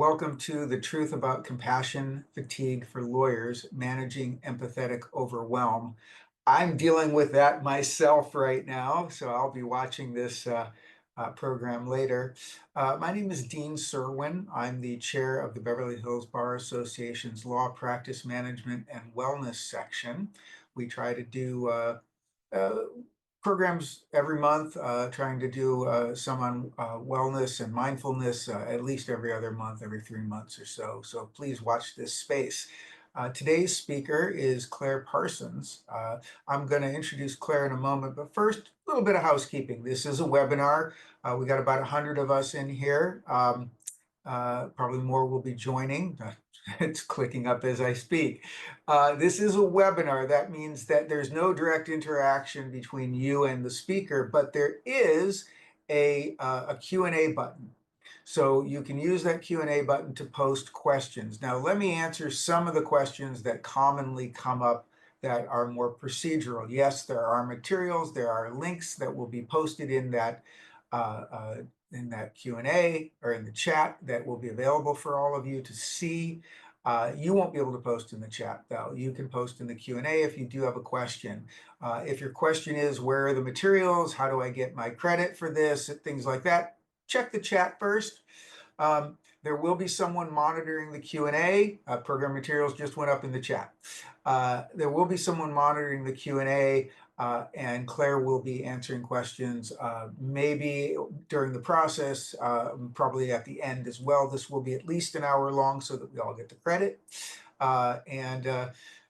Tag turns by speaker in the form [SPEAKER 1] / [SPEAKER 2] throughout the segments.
[SPEAKER 1] Welcome to The Truth About Compassion Fatigue for Lawyers, Managing Empathetic Overwhelm. I'm dealing with that myself right now, so I'll be watching this program later. My name is Dean Serwin. I'm the chair of the Beverly Hills Bar Association's Law Practice Management and Wellness section. We try to do uh, programs every month, trying to do some on wellness and mindfulness at least every other month, every 3 months or so. So please watch this space. Today's speaker is Claire Parsons. I'm going to introduce Claire in a moment, but first, a little bit of housekeeping. This is a webinar. We got about 100 of us in here. Probably more will be joining. It's clicking up as I speak. This is a webinar. That means that there's no direct interaction between you and the speaker, but there is a Q&A button. So you can use that Q&A button to post questions. Now, let me answer some of the questions that commonly come up that are more procedural. Yes, there are materials, there are links that will be posted in that Q&A or in the chat that will be available for all of you to see. You won't be able to post in the chat, though. You can post in the Q&A if you do have a question. If your question is, where are the materials? How do I get my credit for this? Things like that. Check the chat first. There will be someone monitoring the Q&A. Program materials just went up in the chat. There will be someone monitoring the Q&A, and Claire will be answering questions maybe during the process, probably at the end as well. This will be at least an hour long so that we all get the credit.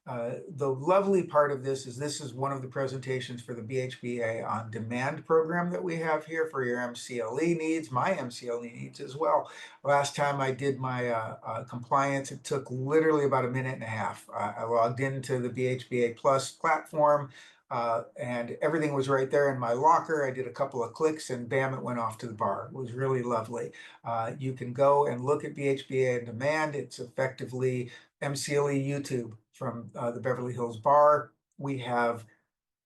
[SPEAKER 1] The lovely part of this is one of the presentations for the BHBA on demand program that we have here for your MCLE needs, my MCLE needs as well. Last time I did my compliance, it took literally about a minute and a half. I logged into the BHBA Plus platform and everything was right there in my locker. I did a couple of clicks and bam, it went off to the bar. It was really lovely. You can go and look at BHBA on demand. It's effectively MCLE YouTube from the Beverly Hills Bar. We have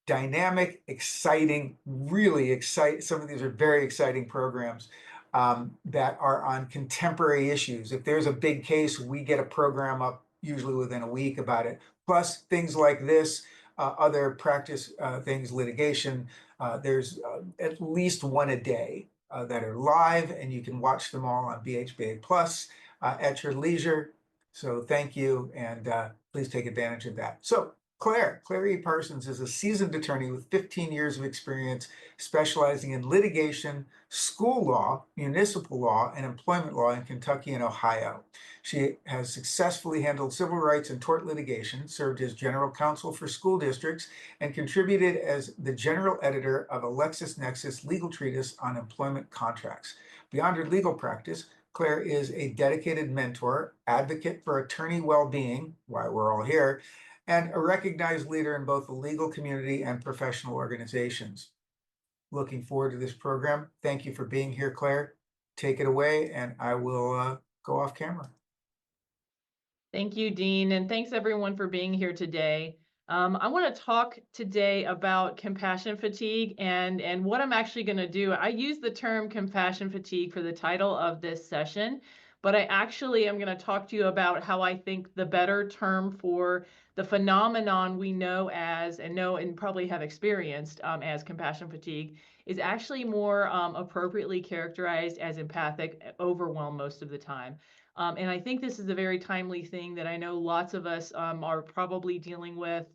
[SPEAKER 1] dynamic, exciting, really exciting, some of these are very exciting programs that are on contemporary issues. If there's a big case, we get a program up usually within a week about it. Plus things like this, other practice things, litigation, there's at least one a day that are live, and you can watch them all on BHBA Plus at your leisure. So thank you, and please take advantage of that. So Claire E. Parsons is a seasoned attorney with 15 years of experience specializing in litigation, school law, municipal law, and employment law in Kentucky and Ohio. She has successfully handled civil rights and tort litigation, served as general counsel for school districts, and contributed as the general editor of a LexisNexis legal treatise on employment contracts. Beyond her legal practice, Claire is a dedicated mentor, advocate for attorney well-being, why we're all here, and a recognized leader in both the legal community and professional organizations. Looking forward to this program. Thank you for being here, Claire. Take it away, and I will go off camera.
[SPEAKER 2] Thank you, Dean, and thanks everyone for being here today. I want to talk today about compassion fatigue and what I'm actually going to do. I use the term compassion fatigue for the title of this session, but I actually am going to talk to you about how I think the better term for the phenomenon we know as and probably have experienced as compassion fatigue is actually more appropriately characterized as empathic overwhelm most of the time. And I think this is a very timely thing that I know lots of us are probably dealing with.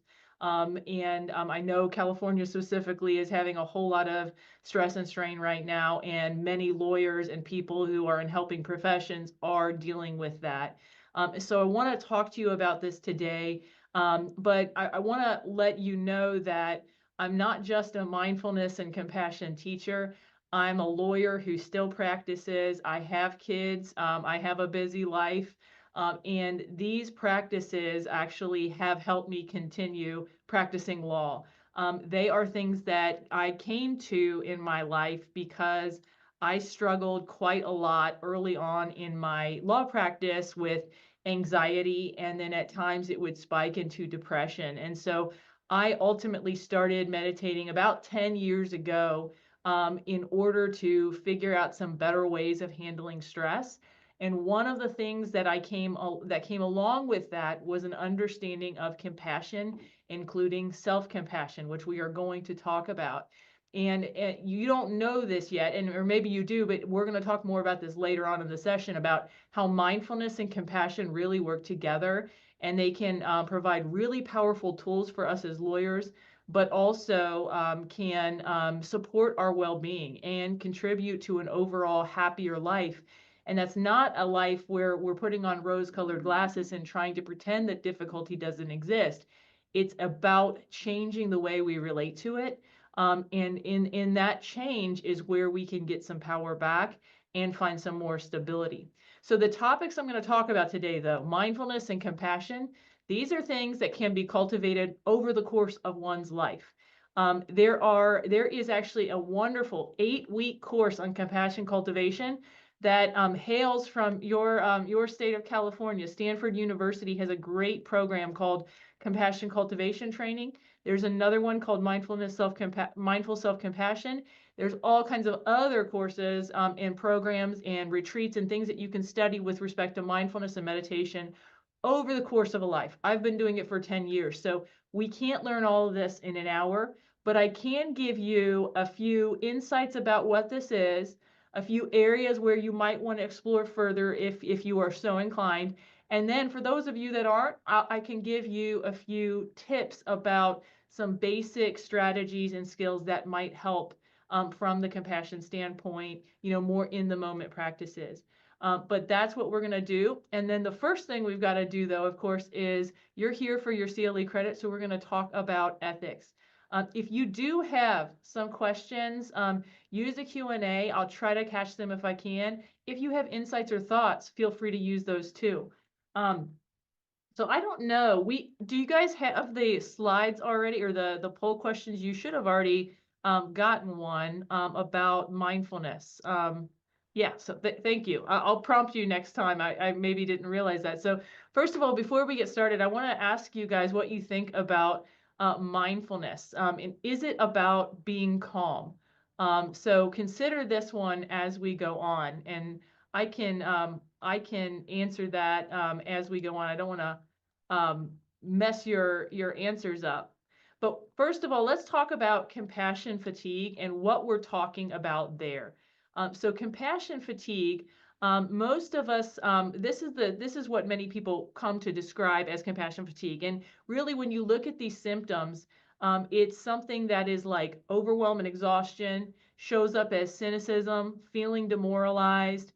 [SPEAKER 2] I know California specifically is having a whole lot of stress and strain right now, and many lawyers and people who are in helping professions are dealing with that. So I want to talk to you about this today, but I want to let you know that I'm not just a mindfulness and compassion teacher. I'm a lawyer who still practices. I have kids. I have a busy life. And these practices actually have helped me continue practicing law. They are things that I came to in my life because I struggled quite a lot early on in my law practice with anxiety, and then at times it would spike into depression. And so I ultimately started meditating about 10 years ago in order to figure out some better ways of handling stress. And one of the things that that came along with that was an understanding of compassion, including self-compassion, which we are going to talk about. And you don't know this yet, and or maybe you do, but we're going to talk more about this later on in the session about how mindfulness and compassion really work together, and they can provide really powerful tools for us as lawyers, but also can support our well-being and contribute to an overall happier life. And that's not a life where we're putting on rose-colored glasses and trying to pretend that difficulty doesn't exist. It's about changing the way we relate to it. And in that change is where we can get some power back and find some more stability. So the topics I'm going to talk about today, though, mindfulness and compassion, these are things that can be cultivated over the course of one's life. There is actually a wonderful 8-week course on compassion cultivation that hails from your state of California. Stanford University has a great program called Compassion Cultivation Training. There's another one called Mindful Self-Compassion. There's all kinds of other courses and programs and retreats and things that you can study with respect to mindfulness and meditation over the course of a life. I've been doing it for 10 years, so we can't learn all of this in an hour, but I can give you a few insights about what this is, a few areas where you might want to explore further if you are so inclined. And then for those of you that aren't, I can give you a few tips about some basic strategies and skills that might help from the compassion standpoint, more in the moment practices. But that's what we're going to do. And then the first thing we've got to do, though, of course, is you're here for your CLE credit. So we're going to talk about ethics. If you do have some questions, use the Q&A. I'll try to catch them if I can. If you have insights or thoughts, feel free to use those too. So I don't know. Do you guys have the slides already, or the poll questions? You should have already gotten one about mindfulness. Yeah, so thank you. I'll prompt you next time. I maybe didn't realize that. So first of all, before we get started, I want to ask you guys what you think about mindfulness. And is it about being calm? So consider this one as we go on, and I can answer that as we go on. I don't want to mess your answers up. But first of all, let's talk about compassion fatigue and what we're talking about there. So compassion fatigue, most of us, this is what many people come to describe as compassion fatigue. And really, when you look at these symptoms, it's something that is like overwhelm and exhaustion, shows up as cynicism, feeling demoralized.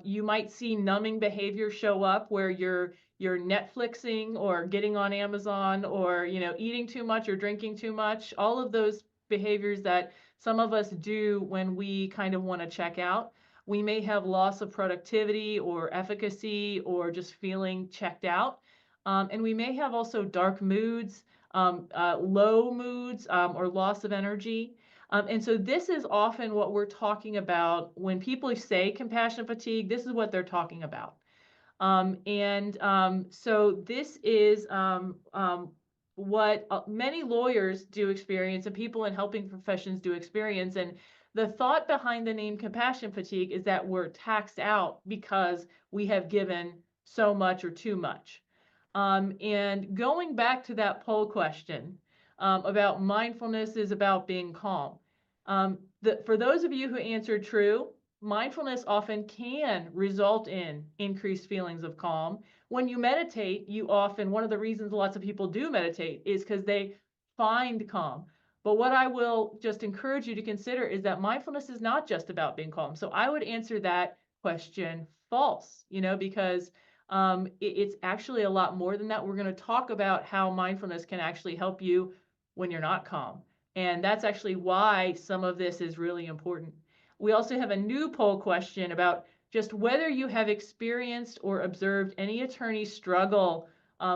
[SPEAKER 2] You might see numbing behavior show up where you're Netflixing or getting on Amazon or eating too much or drinking too much. All of those behaviors that some of us do when we kind of want to check out. We may have loss of productivity or efficacy or just feeling checked out. And we may have also dark moods, low moods, or loss of energy. And so this is often what we're talking about when people say compassion fatigue. This is what they're talking about. So this is what many lawyers do experience and people in helping professions do experience. And the thought behind the name compassion fatigue is that we're taxed out because we have given so much or too much. And going back to that poll question about mindfulness is about being calm. For those of you who answered true, mindfulness often can result in increased feelings of calm. When you meditate, one of the reasons lots of people do meditate is because they find calm. But what I will just encourage you to consider is that mindfulness is not just about being calm. So I would answer that question false, because it's actually a lot more than that. We're going to talk about how mindfulness can actually help you when you're not calm. And that's actually why some of this is really important. We also have a new poll question about just whether you have experienced or observed any attorney struggle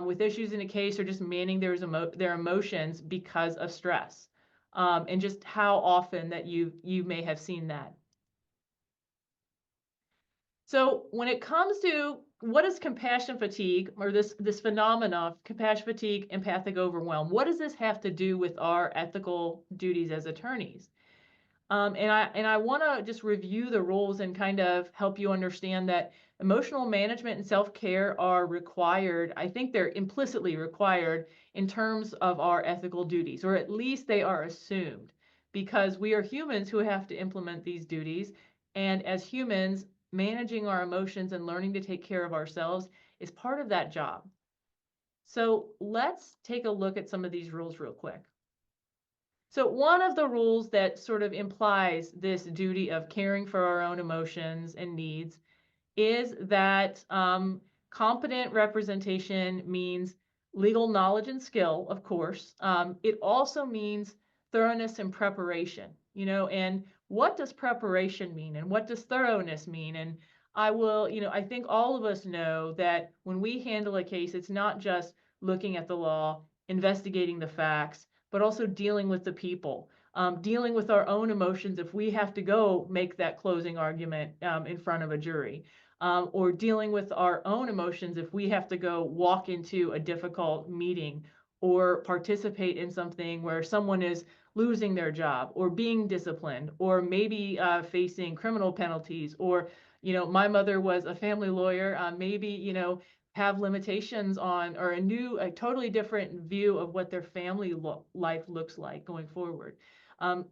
[SPEAKER 2] with issues in a case or just managing their emotions because of stress, and just how often that you may have seen that. So when it comes to what is compassion fatigue, or this phenomenon of compassion fatigue, empathic overwhelm, what does this have to do with our ethical duties as attorneys? And I want to just review the rules and kind of help you understand that Emotional management and self-care are required. I think they're implicitly required in terms of our ethical duties, or at least they are assumed, because we are humans who have to implement these duties. And as humans, managing our emotions and learning to take care of ourselves is part of that job. So let's take a look at some of these rules real quick. So one of the rules that sort of implies this duty of caring for our own emotions and needs is that competent representation means legal knowledge and skill, of course. It also means thoroughness and preparation, and what does preparation mean and what does thoroughness mean? And I think all of us know that when we handle a case, it's not just looking at the law, investigating the facts, but also dealing with the people. Dealing with our own emotions if we have to go make that closing argument in front of a jury, or dealing with our own emotions if we have to go walk into a difficult meeting or participate in something where someone is losing their job or being disciplined or maybe facing criminal penalties, or my mother was a family lawyer, maybe have limitations on, or a totally different view of what their family life looks like going forward.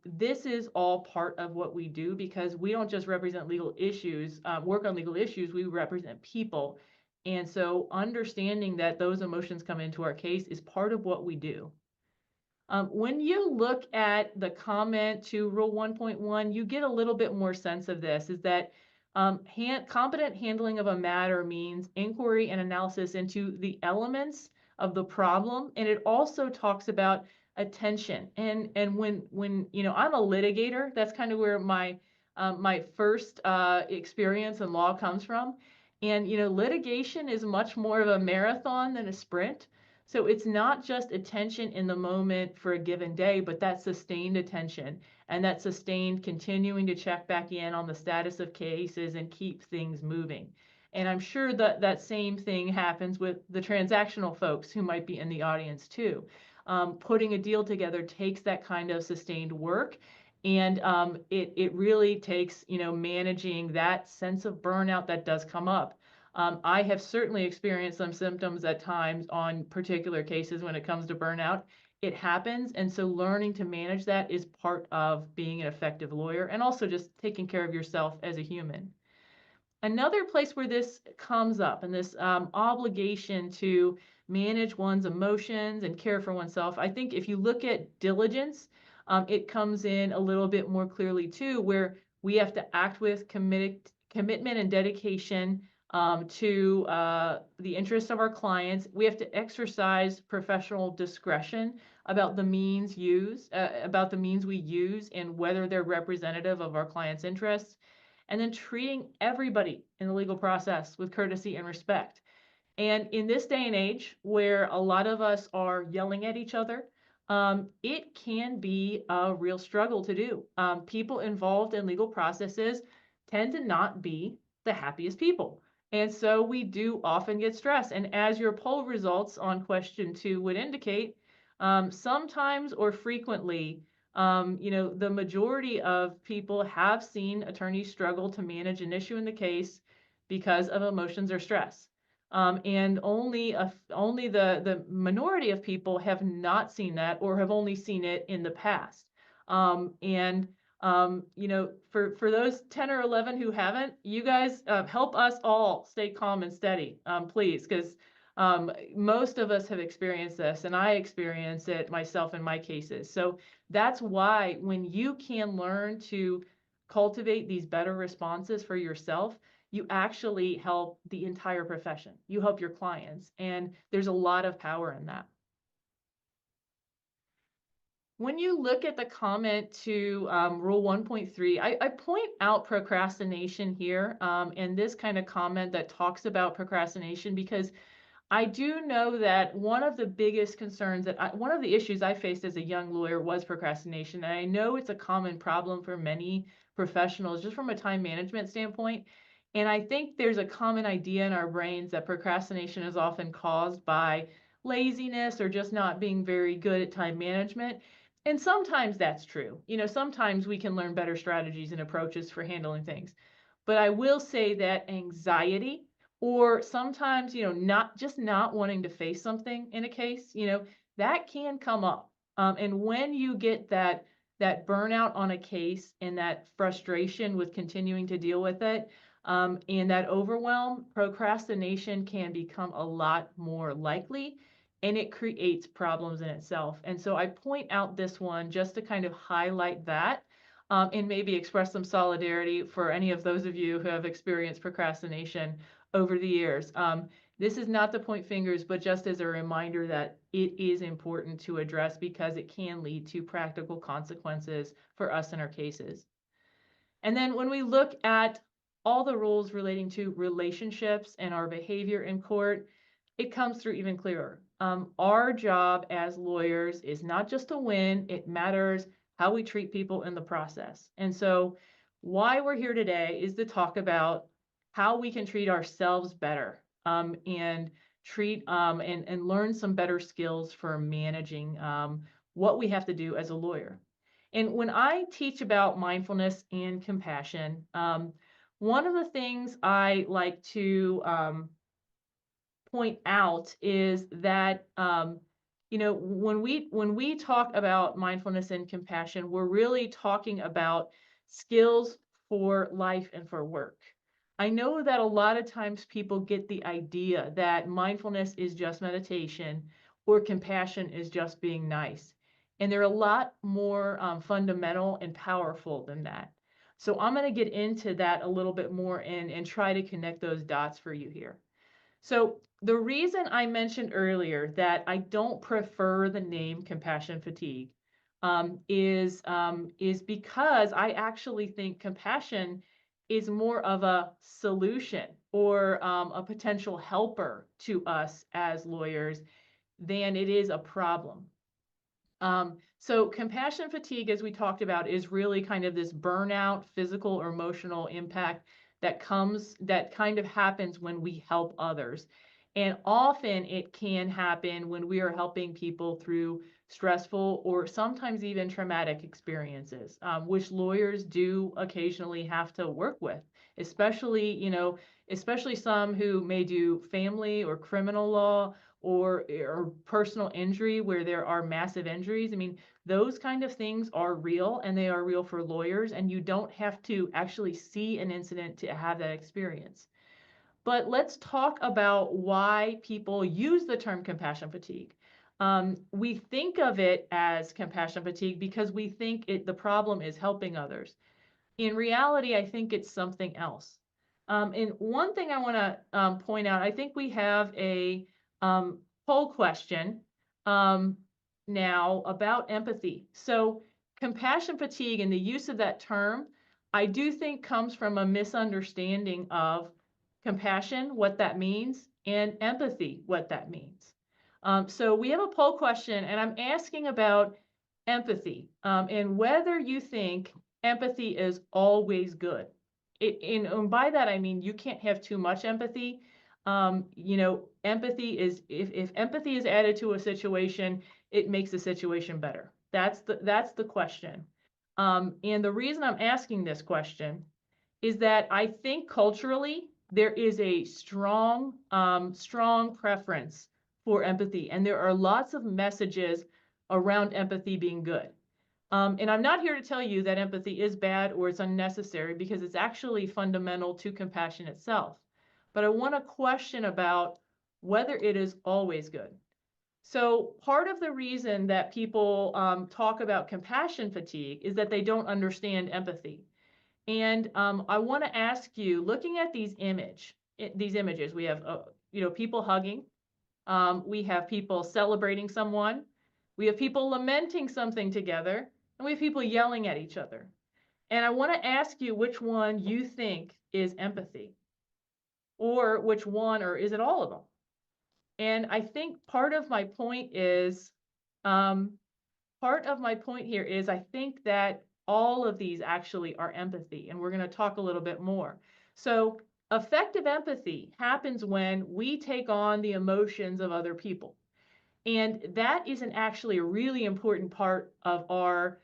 [SPEAKER 2] This is all part of what we do, because we don't just represent legal issues, work on legal issues, we represent people. And so understanding that those emotions come into our case is part of what we do. When you look at the comment to Rule 1.1, you get a little bit more sense of this, is that competent handling of a matter means inquiry and analysis into the elements of the problem. And it also talks about attention. And when I'm a litigator, that's kind of where my first experience in law comes from. And litigation is much more of a marathon than a sprint. So it's not just attention in the moment for a given day, but that sustained attention and that sustained continuing to check back in on the status of cases and keep things moving. And I'm sure that that same thing happens with the transactional folks who might be in the audience too. Putting a deal together takes that kind of sustained work. And it really takes, managing that sense of burnout that does come up. I have certainly experienced some symptoms at times on particular cases when it comes to burnout. It happens. And so learning to manage that is part of being an effective lawyer, and also just taking care of yourself as a human. Another place where this comes up, and this obligation to manage one's emotions and care for oneself, I think if you look at diligence, it comes in a little bit more clearly too, where we have to act with commitment and dedication to the interests of our clients. We have to exercise professional discretion about the means about the means we use and whether they're representative of our clients' interests, and then treating everybody in the legal process with courtesy and respect. And in this day and age where a lot of us are yelling at each other, it can be a real struggle to do. People involved in legal processes tend to not be the happiest people. And so we do often get stressed. And as your poll results on question 2 would indicate, sometimes or frequently, the majority of people have seen attorneys struggle to manage an issue in the case because of emotions or stress. And only the minority of people have not seen that, or have only seen it in the past. And for those 10 or 11 who haven't, you guys help us all stay calm and steady, please, because most of us have experienced this, and I experience it myself in my cases. So that's why when you can learn to cultivate these better responses for yourself, you actually help the entire profession. You help your clients, and there's a lot of power in that. When you look at the comment to Rule 1.3, I point out procrastination here, and this kind of comment that talks about procrastination, because I do know that one of the biggest concerns one of the issues I faced as a young lawyer was procrastination. And I know it's a common problem for many professionals, just from a time management standpoint. And I think there's a common idea in our brains that procrastination is often caused by laziness or just not being very good at time management. And sometimes that's true. Sometimes we can learn better strategies and approaches for handling things. But I will say that anxiety, or sometimes, not wanting to face something in a case, that can come up. And when you get that burnout on a case and that frustration with continuing to deal with it, and that overwhelm, procrastination can become a lot more likely, and it creates problems in itself. And so I point out this one just to kind of highlight that, and maybe express some solidarity for any of those of you who have experienced procrastination over the years. This is not to point fingers, but just as a reminder that it is important to address because it can lead to practical consequences for us in our cases. And then when we look at all the rules relating to relationships and our behavior in court, it comes through even clearer. Our job as lawyers is not just to win, it matters how we treat people in the process. And so, why we're here today is to talk about how we can treat ourselves better, and and learn some better skills for managing what we have to do as a lawyer. And when I teach about mindfulness and compassion, one of the things I like to point out is that when we talk about mindfulness and compassion, we're really talking about skills for life and for work. I know that a lot of times people get the idea that mindfulness is just meditation or compassion is just being nice. And they're a lot more fundamental and powerful than that. So I'm going to get into that a little bit more and try to connect those dots for you here. So the reason I mentioned earlier that I don't prefer the name compassion fatigue, is because I actually think compassion is more of a solution, or a potential helper to us as lawyers than it is a problem. So compassion fatigue, as we talked about, is really kind of this burnout, physical or emotional impact that kind of happens when we help others. And often it can happen when we are helping people through stressful or sometimes even traumatic experiences, which lawyers do occasionally have to work with, especially, especially some who may do family or criminal law, or personal injury where there are massive injuries. I mean, those kind of things are real, and they are real for lawyers, and you don't have to actually see an incident to have that experience. But let's talk about why people use the term compassion fatigue. We think of it as compassion fatigue because we think the problem is helping others. In reality, I think it's something else. And one thing I want to point out, I think we have a poll question um, now about empathy. So, compassion fatigue and the use of that term, I do think comes from a misunderstanding of compassion, what that means, and empathy, what that means. So, we have a poll question, and I'm asking about empathy, and whether you think empathy is always good. And by that I mean you can't have too much empathy. Empathy is, if empathy is added to a situation, it makes the situation better. That's the question. And the reason I'm asking this question is that I think culturally there is a strong preference for empathy, and there are lots of messages around empathy being good. And I'm not here to tell you that empathy is bad or it's unnecessary, because it's actually fundamental to compassion itself. But I want to question about whether it is always good. So part of the reason that people talk about compassion fatigue is that they don't understand empathy. And I want to ask you, looking at these images, we have people hugging, we have people celebrating someone, we have people lamenting something together, and we have people yelling at each other. And I want to ask you which one you think is empathy, or which one, or is it all of them? And I think um, part of my point here is I think that all of these actually are empathy, and we're going to talk a little bit more. So effective empathy happens when we take on the emotions of other people. And that is actually a really important part of our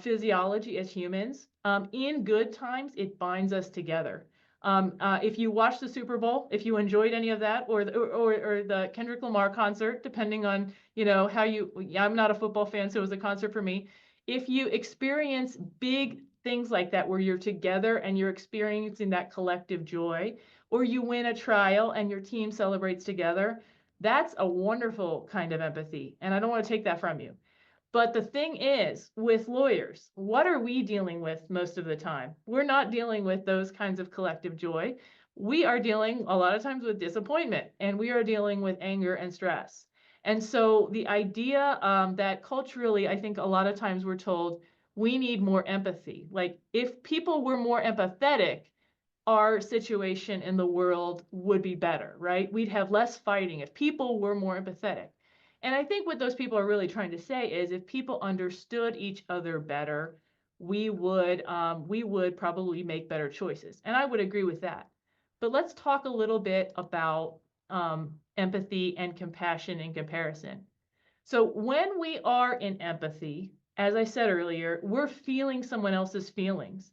[SPEAKER 2] physiology as humans. In good times, it binds us together. If you watched the Super Bowl, if you enjoyed any of that, or the Kendrick Lamar concert, depending on how you. Yeah, I'm not a football fan, so it was a concert for me. If you experience big things like that, where you're together and you're experiencing that collective joy, or you win a trial and your team celebrates together, that's a wonderful kind of empathy, and I don't want to take that from you. But the thing is, with lawyers, what are we dealing with most of the time? We're not dealing with those kinds of collective joy. We are dealing a lot of times with disappointment, and we are dealing with anger and stress. And so the idea that culturally, I think a lot of times we're told we need more empathy. Like if people were more empathetic, our situation in the world would be better, right? We'd have less fighting if people were more empathetic. And I think what those people are really trying to say is if people understood each other better, we would probably make better choices. And I would agree with that. But let's talk a little bit about empathy and compassion in comparison. So when we are in empathy, as I said earlier, we're feeling someone else's feelings.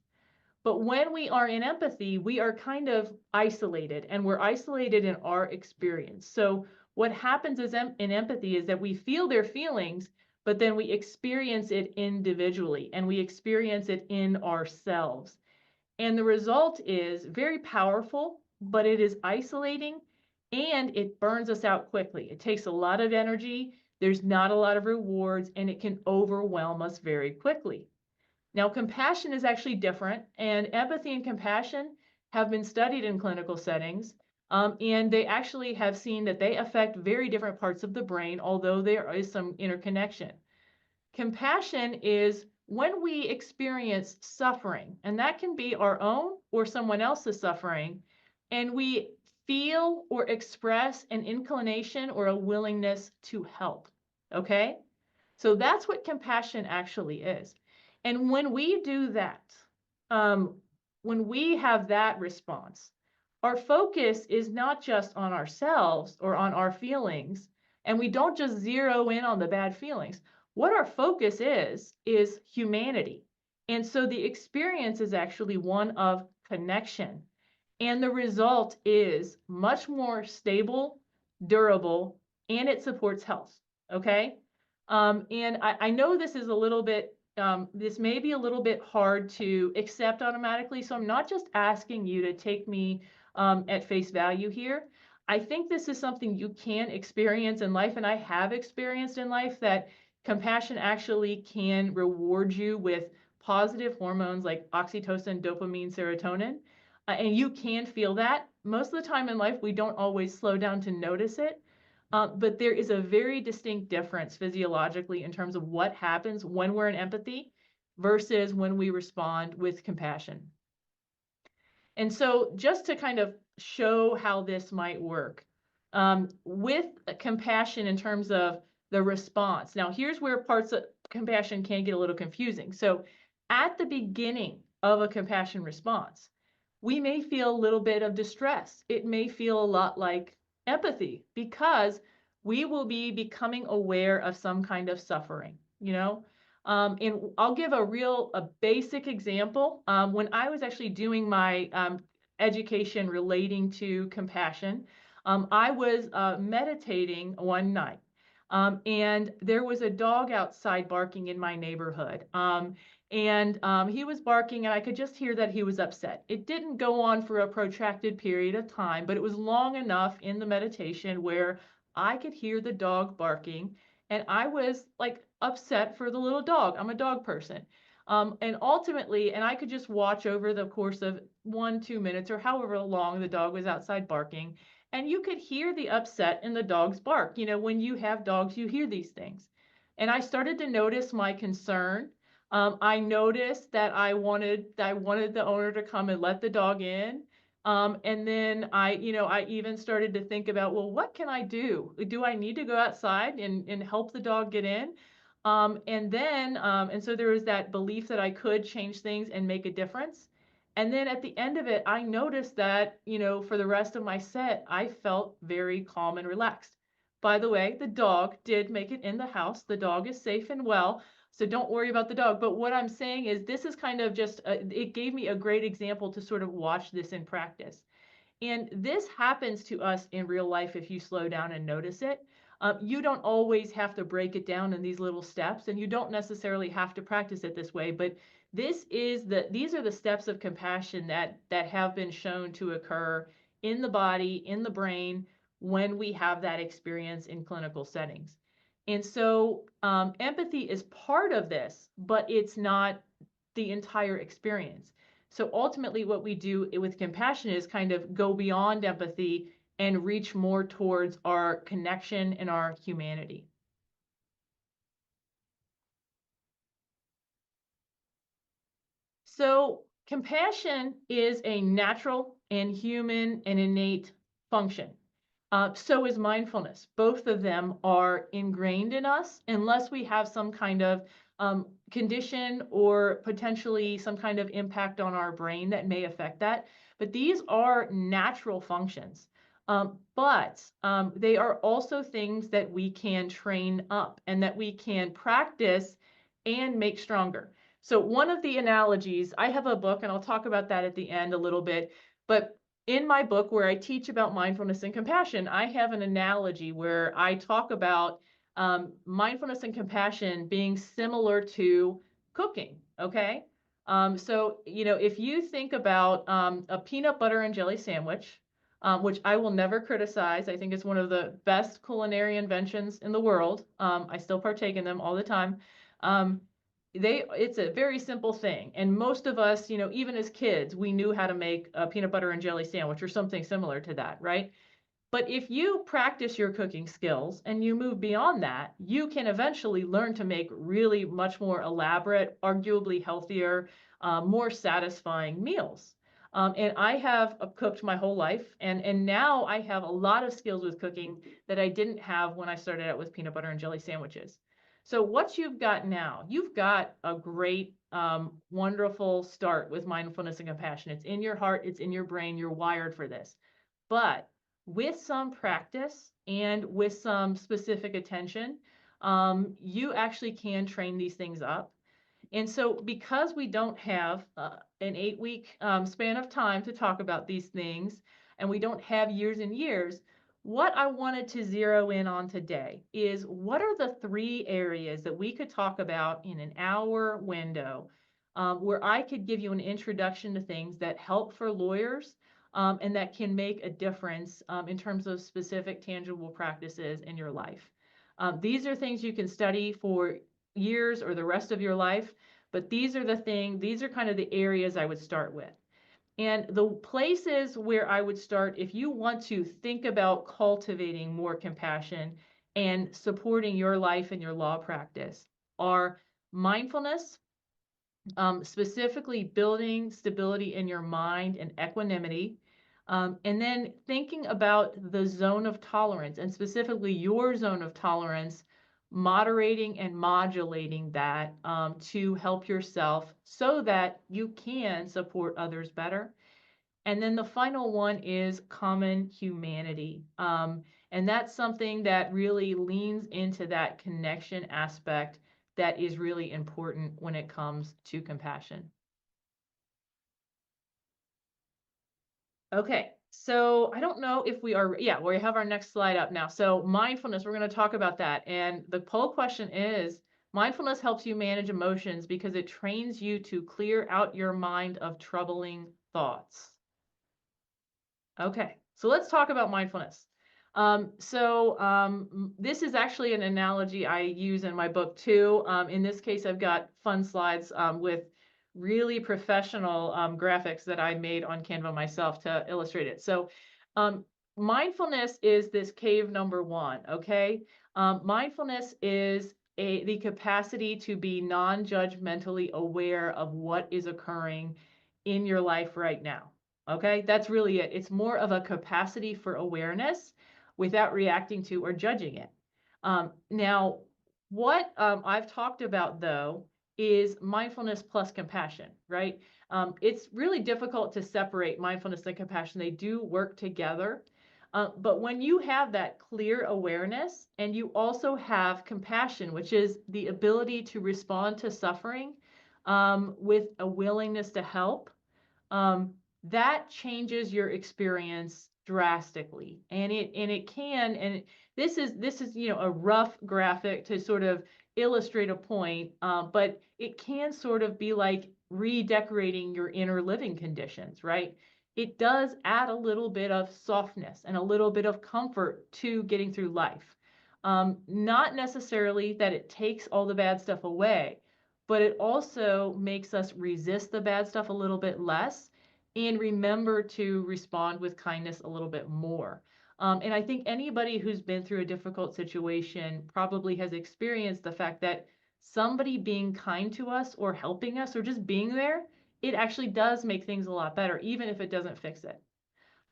[SPEAKER 2] But when we are in empathy, we are kind of isolated, and we're isolated in our experience. So what happens is in empathy is that we feel their feelings, but then we experience it individually and we experience it in ourselves. And the result is very powerful, but it is isolating and it burns us out quickly. It takes a lot of energy, there's not a lot of rewards, and it can overwhelm us very quickly. Now, compassion is actually different, and empathy and compassion have been studied in clinical settings, and they actually have seen that they affect very different parts of the brain, although there is some interconnection. Compassion is when we experience suffering, and that can be our own or someone else's suffering, and we feel or express an inclination or a willingness to help. Okay? So that's what compassion actually is. And when we do that, um, when we have that response, our focus is not just on ourselves or on our feelings, and we don't just zero in on the bad feelings. What our focus is humanity. And so the experience is actually one of connection. And the result is much more stable, durable, and it supports health. Okay. And I know this is a little bit, this may be a little bit hard to accept automatically. So I'm not just asking you to take me at face value here. I think this is something you can experience in life, and I have experienced in life that compassion actually can reward you with positive hormones like oxytocin, dopamine, serotonin. And you can feel that. Most of the time in life, we don't always slow down to notice it. But there is a very distinct difference physiologically in terms of what happens when we're in empathy versus when we respond with compassion. And so just to kind of show how this might work, with compassion in terms of the response. Now, here's where parts of compassion can get a little confusing. So at the beginning of a compassion response, we may feel a little bit of distress. It may feel a lot like empathy because we will be becoming aware of some kind of suffering, you know? And I'll give a basic example. When I was actually doing my education relating to compassion, I was meditating one night. And there was a dog outside barking in my neighborhood. And he was barking, and I could just hear that he was upset. It didn't go on for a protracted period of time, but it was long enough in the meditation where I could hear the dog barking, and I was like upset for the little dog. I'm a dog person. And ultimately, and I could just watch over the course of 1, 2 minutes or however long the dog was outside barking, and you could hear the upset in the dog's bark. You know, when you have dogs, you hear these things. And I started to notice my concern. I noticed that I wanted the owner to come and let the dog in. And then I even started to think about, well, what can I do? Do I need to go outside and help the dog get in? And so there was that belief that I could change things and make a difference. And then at the end of it, I noticed that, for the rest of my set, I felt very calm and relaxed. By the way, the dog did make it in the house. The dog is safe and well. So don't worry about the dog. But what I'm saying is this is kind of just, it gave me a great example to sort of watch this in practice. And this happens to us in real life if you slow down and notice it. You don't always have to break it down in these little steps, and you don't necessarily have to practice it this way. But these are the steps of compassion that have been shown to occur in the body, in the brain, when we have that experience in clinical settings. And so empathy is part of this, but it's not the entire experience. So ultimately, what we do with compassion is kind of go beyond empathy and reach more towards our connection and our humanity. So compassion is a natural and human and innate function. So is mindfulness. Both of them are ingrained in us unless we have some kind of condition or potentially some kind of impact on our brain that may affect that. But these are natural functions. But they are also things that we can train up and that we can practice and make stronger. So one of the analogies, I have a book, and I'll talk about that at the end a little bit, but in my book where I teach about mindfulness and compassion, I have an analogy where I talk about mindfulness and compassion being similar to cooking. Okay. So, if you think about a peanut butter and jelly sandwich, which I will never criticize, I think it's one of the best culinary inventions in the world. I still partake in them all the time. Um, it's a very simple thing, and most of us, even as kids, we knew how to make a peanut butter and jelly sandwich or something similar to that, right? But if you practice your cooking skills and you move beyond that, you can eventually learn to make really much more elaborate, arguably healthier, more satisfying meals. And I have cooked my whole life, and now I have a lot of skills with cooking that I didn't have when I started out with peanut butter and jelly sandwiches. So what you've got now, you've got a great, wonderful start with mindfulness and compassion. It's in your heart, it's in your brain, you're wired for this. But with some practice and with some specific attention, you actually can train these things up. And so, because we don't have an 8 week span of time to talk about these things, and we don't have years and years, what I wanted to zero in on today is what are the 3 areas that we could talk about in an hour window where I could give you an introduction to things that help for lawyers and that can make a difference in terms of specific tangible practices in your life. These are things you can study for years or the rest of your life, but these are kind of the areas I would start with. And the places where I would start, if you want to think about cultivating more compassion and supporting your life and your law practice, are mindfulness, specifically building stability in your mind and equanimity. And then thinking about the zone of tolerance and specifically your zone of tolerance, moderating and modulating that to help yourself so that you can support others better. And then the final one is common humanity. And that's something that really leans into that connection aspect that is really important when it comes to compassion. Okay, so I don't know if we are, yeah, we have our next slide up now. So mindfulness, we're going to talk about that. And the poll question is, mindfulness helps you manage emotions because it trains you to clear out your mind of troubling thoughts. Okay, so let's talk about mindfulness. This is actually an analogy I use in my book too. In this case, I've got fun slides with really professional graphics that I made on Canva myself to illustrate it. So mindfulness is this cave number 1, okay? Mindfulness is the capacity to be non-judgmentally aware of what is occurring in your life right now. Okay, that's really it. It's more of a capacity for awareness without reacting to or judging it. Now, what I've talked about though is mindfulness plus compassion, right? It's really difficult to separate mindfulness and compassion. They do work together. But when you have that clear awareness and you also have compassion, which is the ability to respond to suffering with a willingness to help, um, that changes your experience drastically. And it can, this is a rough graphic to sort of illustrate a point, but it can sort of be like redecorating your inner living conditions, right? It does add a little bit of softness and a little bit of comfort to getting through life. Not necessarily that it takes all the bad stuff away, but it also makes us resist the bad stuff a little bit less and remember to respond with kindness a little bit more. And I think anybody who's been through a difficult situation probably has experienced the fact that somebody being kind to us or helping us or just being there, it actually does make things a lot better, even if it doesn't fix it.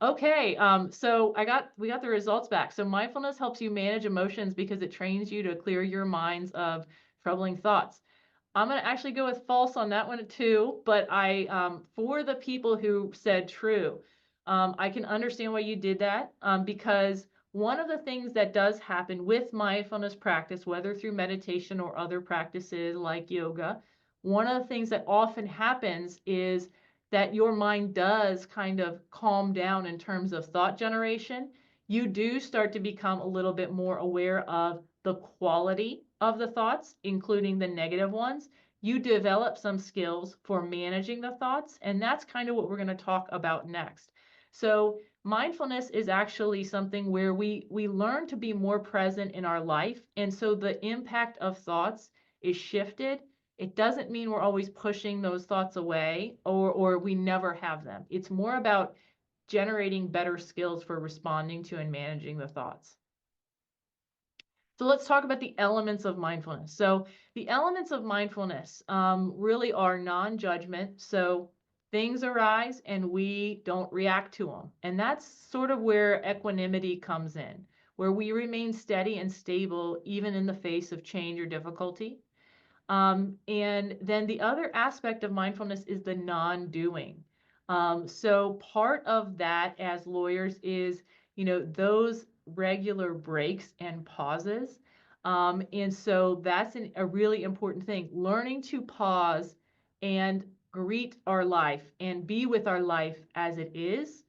[SPEAKER 2] Okay, so we got the results back. So mindfulness helps you manage emotions because it trains you to clear your minds of troubling thoughts. I'm gonna actually go with false on that one too, but for the people who said true, I can understand why you did that, because one of the things that does happen with mindfulness practice, whether through meditation or other practices like yoga, one of the things that often happens is that your mind does kind of calm down in terms of thought generation. You do start to become a little bit more aware of the quality of the thoughts, including the negative ones. You develop some skills for managing the thoughts, and that's kind of what we're going to talk about next. So, mindfulness is actually something where we learn to be more present in our life, and so the impact of thoughts is shifted. It doesn't mean we're always pushing those thoughts away or we never have them. It's more about generating better skills for responding to and managing the thoughts. So let's talk about the elements of mindfulness. So the elements of mindfulness really are non-judgment. So things arise and we don't react to them. And that's sort of where equanimity comes in, where we remain steady and stable even in the face of change or difficulty. And then the other aspect of mindfulness is the non-doing. So part of that as lawyers is, those regular breaks and pauses. And so that's a really important thing. Learning to pause and greet our life and be with our life as it is,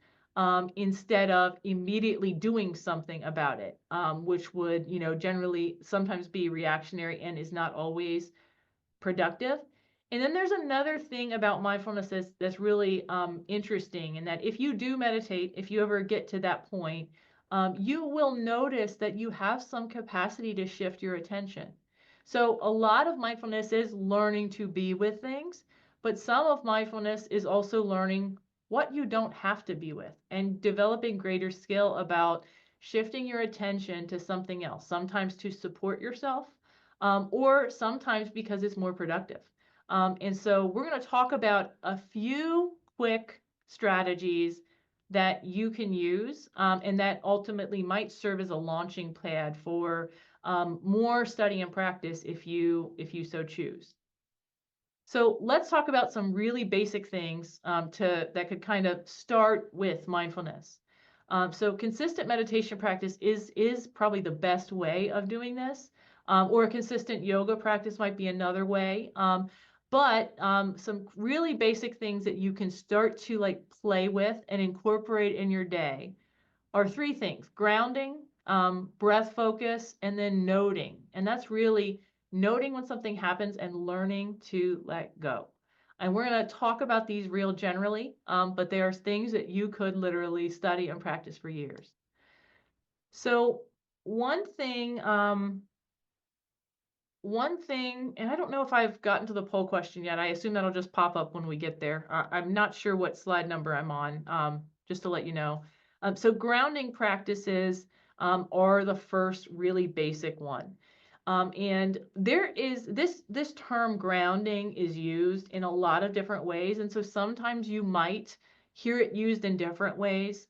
[SPEAKER 2] instead of immediately doing something about it, which would, generally sometimes be reactionary and is not always productive. And then there's another thing about mindfulness that's really interesting, in that if you do meditate, if you ever get to that point, you will notice that you have some capacity to shift your attention. So a lot of mindfulness is learning to be with things, but some of mindfulness is also learning what you don't have to be with and developing greater skill about shifting your attention to something else, sometimes to support yourself, or sometimes because it's more productive. And so we're going to talk about a few quick strategies that you can use, and that ultimately might serve as a launching pad for more study and practice if you so choose. So let's talk about some really basic things that could kind of start with mindfulness. So consistent meditation practice is probably the best way of doing this, or a consistent yoga practice might be another way. But some really basic things that you can start to like play with and incorporate in your day are three things: grounding, breath focus, and then noting. And that's really noting when something happens and learning to let go. And we're going to talk about these real generally, but they are things that you could literally study and practice for years. So one thing, and I don't know if I've gotten to the poll question yet. I assume that'll just pop up when we get there. I'm not sure what slide number I'm on, just to let you know. So grounding practices are the first really basic one. And there is this term grounding is used in a lot of different ways. And so sometimes you might hear it used in different ways.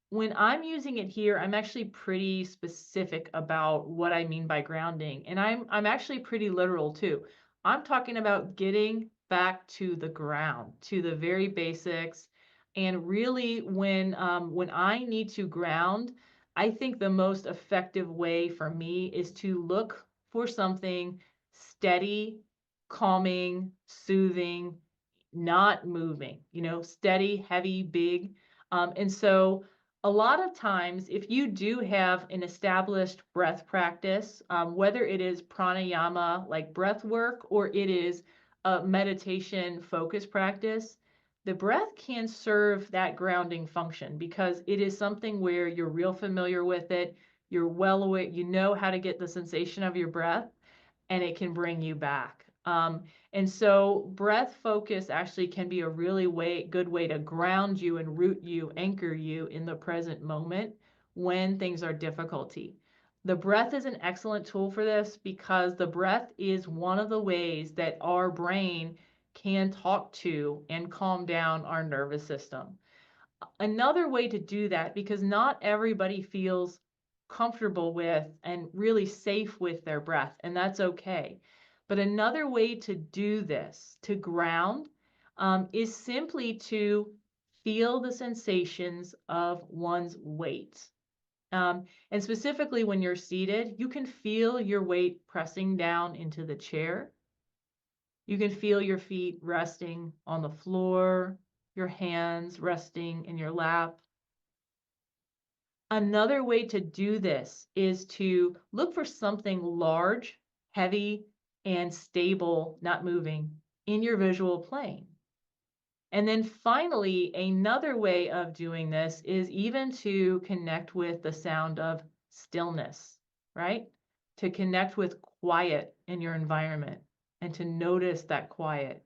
[SPEAKER 2] When I'm using it here, I'm actually pretty specific about what I mean by grounding. And I'm actually pretty literal too. I'm talking about getting back to the ground, to the very basics. And really when I need to ground, I think the most effective way for me is to look for something steady, calming, soothing, not moving, steady, heavy, big. And so a lot of times, if you do have an established breath practice, whether it is pranayama, like breath work, or it is a meditation focus practice, the breath can serve that grounding function because it is something where you're real familiar with it. You're well aware, you know how to get the sensation of your breath, and it can bring you back. And so breath focus actually can be a really good way to ground you and root you, anchor you in the present moment when things are difficulty. The breath is an excellent tool for this because the breath is one of the ways that our brain can talk to and calm down our nervous system. Another way to do that, because not everybody feels comfortable with and really safe with their breath, and that's okay. But another way to do this, to ground, is simply to feel the sensations of one's weight. And specifically when you're seated, you can feel your weight pressing down into the chair. You can feel your feet resting on the floor, your hands resting in your lap. Another way to do this is to look for something large, heavy, and stable, not moving, in your visual plane. And then finally, another way of doing this is even to connect with the sound of stillness, right? To connect with quiet in your environment and to notice that quiet.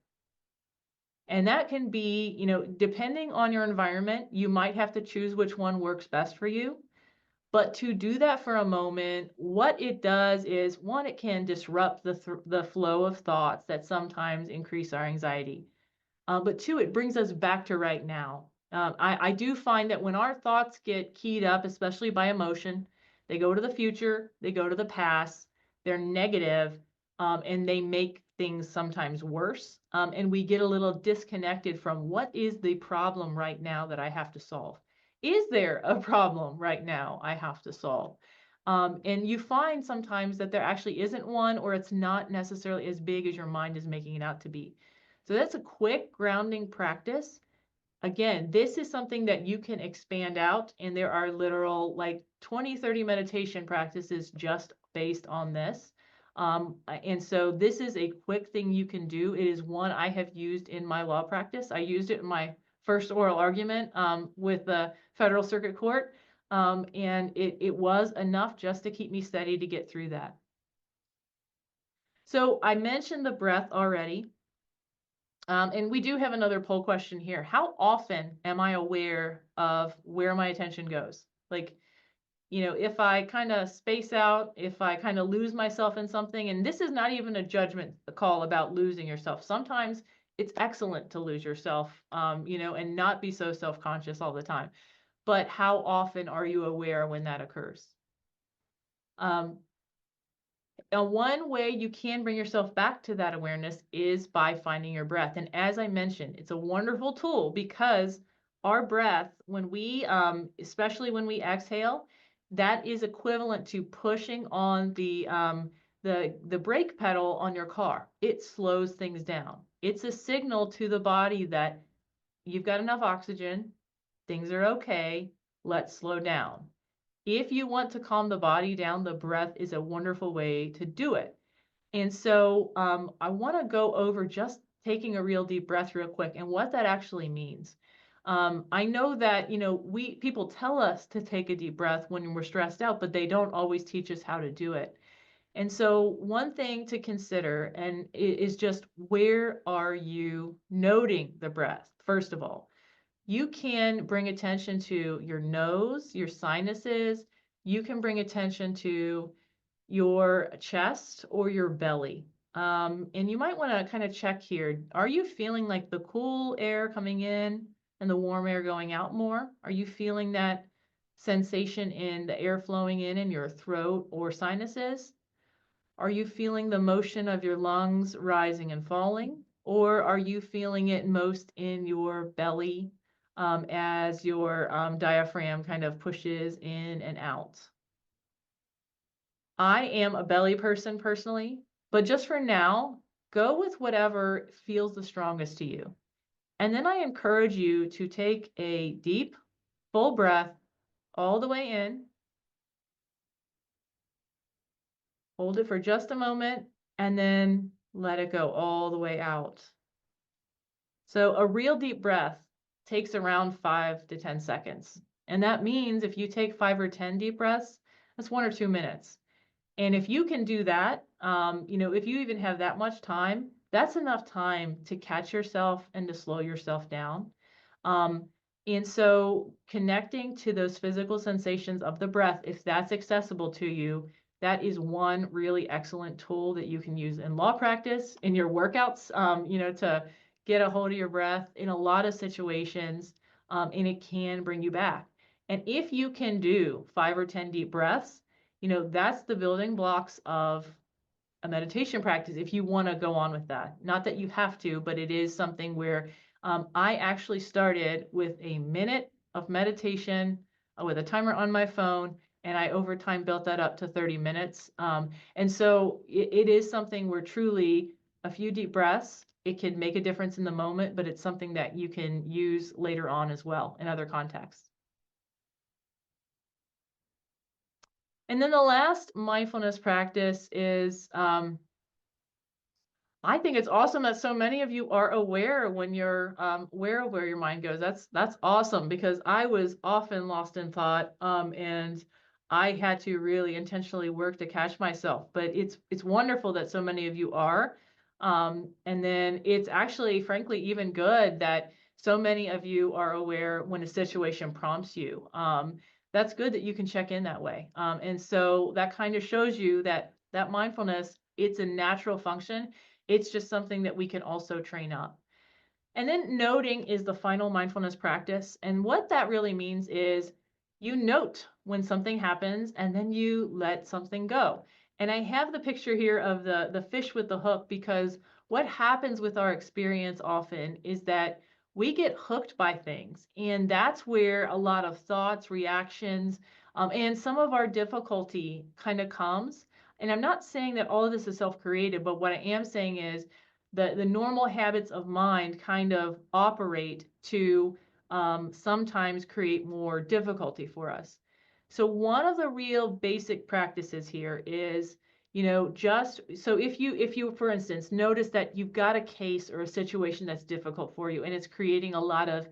[SPEAKER 2] And that can be, depending on your environment, you might have to choose which one works best for you. But to do that for a moment, what it does is, one, it can disrupt the flow of thoughts that sometimes increase our anxiety. But two, it brings us back to right now. I do find that when our thoughts get keyed up, especially by emotion, they go to the future, they go to the past, they're negative, and they make things sometimes worse. And we get a little disconnected from what is the problem right now that I have to solve. Is there a problem right now I have to solve? And you find sometimes that there actually isn't one, or it's not necessarily as big as your mind is making it out to be. So that's a quick grounding practice. Again, this is something that you can expand out, and there are literal like 20, 30 meditation practices just based on this. And so this is a quick thing you can do. It is one I have used in my law practice. I used it in my first oral argument with the Federal Circuit Court, and it was enough just to keep me steady to get through that. So I mentioned the breath already. And we do have another poll question here. How often am I aware of where my attention goes? Like, if I kind of space out, if I kind of lose myself in something, and this is not even a judgment call about losing yourself. Sometimes it's excellent to lose yourself, and not be so self-conscious all the time. But how often are you aware when that occurs? Now, one way you can bring yourself back to that awareness is by finding your breath. And as I mentioned, it's a wonderful tool because our breath, when we, especially when we exhale, that is equivalent to pushing on the brake pedal on your car. It slows things down. It's a signal to the body that you've got enough oxygen, things are okay, let's slow down. If you want to calm the body down, the breath is a wonderful way to do it. And so I want to go over just taking a real deep breath real quick and what that actually means. I know that, people tell us to take a deep breath when we're stressed out, but they don't always teach us how to do it. And so one thing to consider and is just, where are you noting the breath? First of all, you can bring attention to your nose, your sinuses. You can bring attention to your chest or your belly. And you might want to kind of check here. Are you feeling like the cool air coming in and the warm air going out more? Are you feeling that sensation in the air flowing in your throat or sinuses? Are you feeling the motion of your lungs rising and falling? Or are you feeling it most in your belly, as your diaphragm kind of pushes in and out. I am a belly person personally, but just for now, go with whatever feels the strongest to you. And then I encourage you to take a deep, full breath all the way in, hold it for just a moment, and then let it go all the way out. So a real deep breath takes around 5 to 10 seconds. And that means if you take 5 or 10 deep breaths, that's 1 or 2 minutes. And if you can do that, if you even have that much time, that's enough time to catch yourself and to slow yourself down. Um, and so connecting to those physical sensations of the breath, if that's accessible to you, that is one really excellent tool that you can use in law practice, in your workouts, to get a hold of your breath in a lot of situations, and it can bring you back. And if you can do 5 or 10 deep breaths, that's the building blocks of a meditation practice if you want to go on with that. Not that you have to, but it is something where I actually started with a minute of meditation with a timer on my phone, and I over time built that up to 30 minutes. And so it is something where truly a few deep breaths, it can make a difference in the moment, but it's something that you can use later on as well in other contexts. And then the last mindfulness practice is I think it's awesome that so many of you are aware when you're aware of where your mind goes. That's awesome because I was often lost in thought, and I had to really intentionally work to catch myself. But it's wonderful that so many of you are, and then it's actually, frankly, even good that so many of you are aware when a situation prompts you. That's good that you can check in that way, and so that kind of shows you that mindfulness, it's a natural function. It's just something that we can also train up. And then noting is the final mindfulness practice. And what that really means is you note when something happens and then you let something go. And I have the picture here of the fish with the hook because what happens with our experience often is that we get hooked by things. And that's where a lot of thoughts, reactions, and some of our difficulty kind of comes. And I'm not saying that all of this is self-created, but what I am saying is the normal habits of mind kind of operate to sometimes create more difficulty for us. So one of the real basic practices here is, just so if you, for instance, notice that you've got a case or a situation that's difficult for you and it's creating a lot of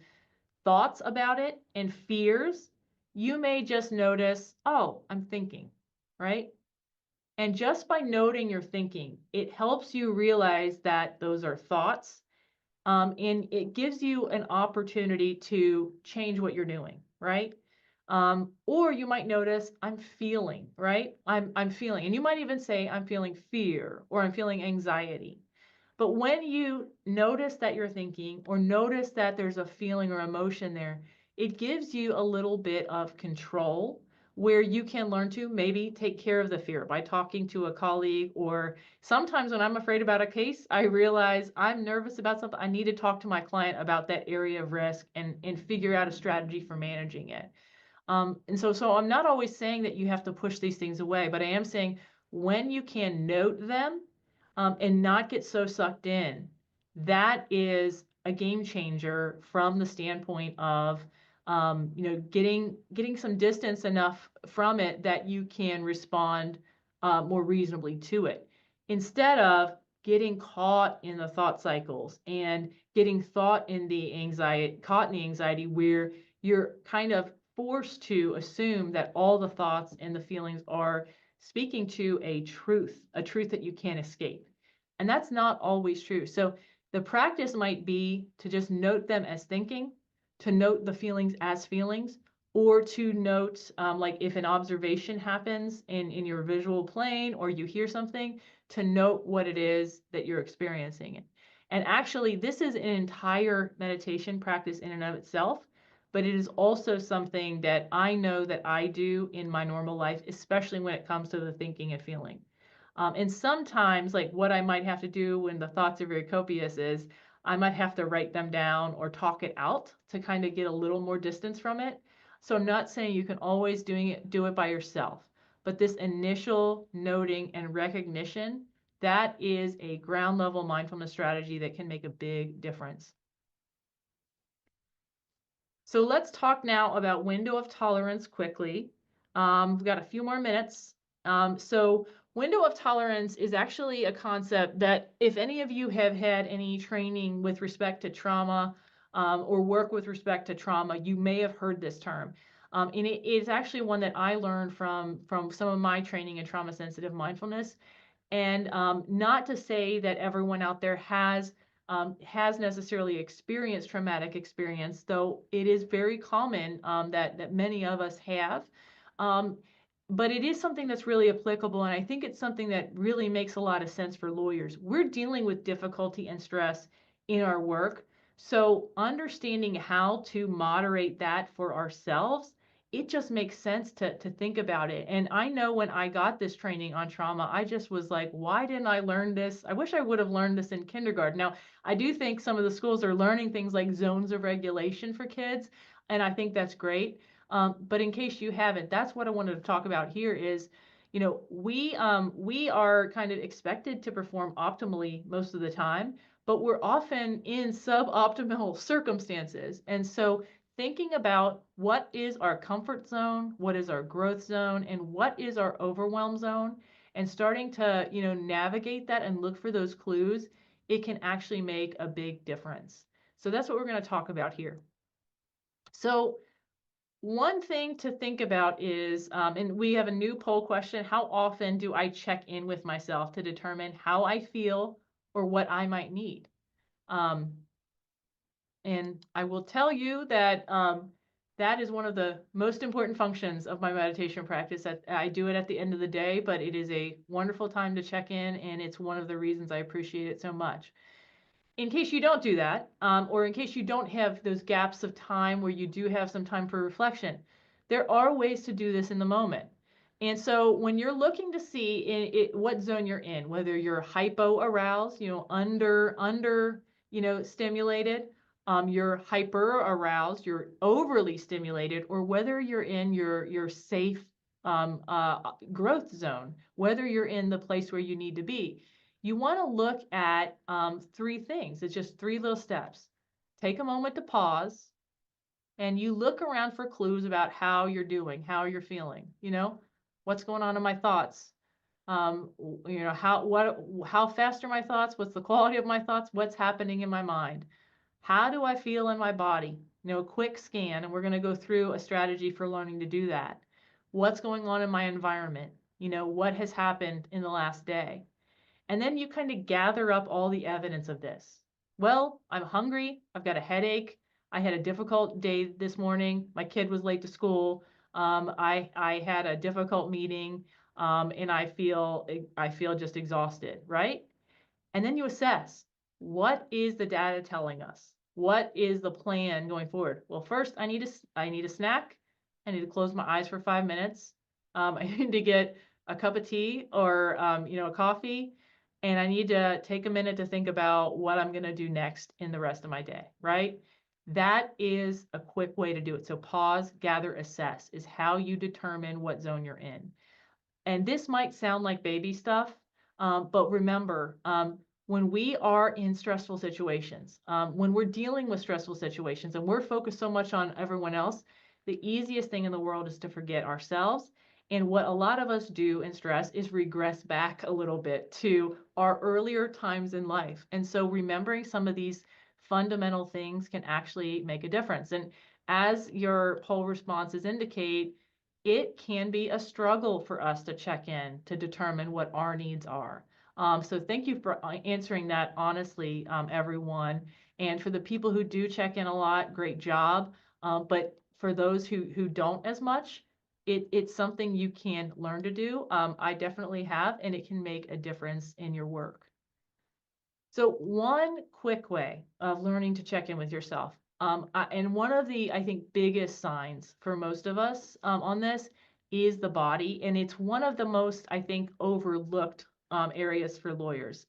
[SPEAKER 2] thoughts about it and fears, you may just notice, oh, I'm thinking, right? And just by noting your thinking, it helps you realize that those are thoughts, and it gives you an opportunity to change what you're doing, right? Or you might notice I'm feeling, right? I'm feeling, and you might even say I'm feeling fear or I'm feeling anxiety. But when you notice that you're thinking or notice that there's a feeling or emotion there, it gives you a little bit of control where you can learn to maybe take care of the fear by talking to a colleague. Or sometimes when I'm afraid about a case, I realize I'm nervous about something. I need to talk to my client about that area of risk and figure out a strategy for managing it. And so I'm not always saying that you have to push these things away, but I am saying when you can note them, and not get so sucked in, that is a game changer from the standpoint of, getting some distance enough from it that you can respond more reasonably to it, instead of getting caught in the thought cycles and getting caught in the anxiety where you're kind of forced to assume that all the thoughts and the feelings are speaking to a truth that you can't escape. And that's not always true. So the practice might be to just note them as thinking, to note the feelings as feelings, or to note, like if an observation happens in your visual plane or you hear something, to note what it is that you're experiencing. And actually, this is an entire meditation practice in and of itself, but it is also something that I know that I do in my normal life, especially when it comes to the thinking and feeling. And sometimes, like what I might have to do when the thoughts are very copious is I might have to write them down or talk it out to kind of get a little more distance from it. So I'm not saying you can always do it by yourself, but this initial noting and recognition, that is a ground level mindfulness strategy that can make a big difference. So let's talk now about window of tolerance quickly. We've got a few more minutes. So window of tolerance is actually a concept that if any of you have had any training with respect to trauma or work with respect to trauma, you may have heard this term. And it is actually one that I learned from some of my training in trauma sensitive mindfulness. And not to say that everyone out there has necessarily experienced traumatic experience, though it is very common that many of us have. Um, but it is something that's really applicable, and I think it's something that really makes a lot of sense for lawyers. We're dealing with difficulty and stress in our work, so understanding how to moderate that for ourselves, it just makes sense to think about it. And I know when I got this training on trauma, I just was like, why didn't I learn this? I wish I would have learned this in kindergarten. Now, I do think some of the schools are learning things like zones of regulation for kids, and I think that's great. But in case you haven't, that's what I wanted to talk about here is, we are kind of expected to perform optimally most of the time, but we're often in suboptimal circumstances. And so thinking about what is our comfort zone, what is our growth zone, and what is our overwhelm zone, and starting to, navigate that and look for those clues, it can actually make a big difference. So that's what we're going to talk about here. So one thing to think about is, and we have a new poll question, how often do I check in with myself to determine how I feel or what I might need? Um, And I will tell you that that is one of the most important functions of my meditation practice. I do it at the end of the day, but it is a wonderful time to check in, and it's one of the reasons I appreciate it so much. In case you don't do that, or in case you don't have those gaps of time where you do have some time for reflection, there are ways to do this in the moment. And so when you're looking to see what zone you're in, whether you're hypo aroused, under, stimulated, you're hyper aroused, you're overly stimulated, or whether you're in your safe growth zone, whether you're in the place where you need to be, you want to look at three things. It's just three little steps. Take a moment to pause, and you look around for clues about how you're doing, how you're feeling. What's going on in my thoughts? How fast are my thoughts? What's the quality of my thoughts? What's happening in my mind? How do I feel in my body? A quick scan, and we're going to go through a strategy for learning to do that. What's going on in my environment? What has happened in the last day? And then you kind of gather up all the evidence of this. Well, I'm hungry. I've got a headache. I had a difficult day this morning. My kid was late to school. I had a difficult meeting, and I feel just exhausted, right? And then you assess, what is the data telling us? What is the plan going forward? Well, first I need a snack. I need to close my eyes for 5 minutes. I need to get a cup of tea or a coffee, and I need to take a minute to think about what I'm going to do next in the rest of my day, right? That is a quick way to do it. So pause, gather, assess is how you determine what zone you're in. And this might sound like baby stuff, but remember, when we are in stressful situations, when we're dealing with stressful situations and we're focused so much on everyone else, the easiest thing in the world is to forget ourselves. And what a lot of us do in stress is regress back a little bit to our earlier times in life. And so remembering some of these fundamental things can actually make a difference. And as your poll responses indicate, it can be a struggle for us to check in to determine what our needs are. So thank you for answering that honestly, everyone. And for the people who do check in a lot, great job. But for those who don't as much, it's something you can learn to do. I definitely have, and it can make a difference in your work. So one quick way of learning to check in with yourself, and one of the, I think, biggest signs for most of us on this is the body. And it's one of the most, I think, overlooked areas for lawyers.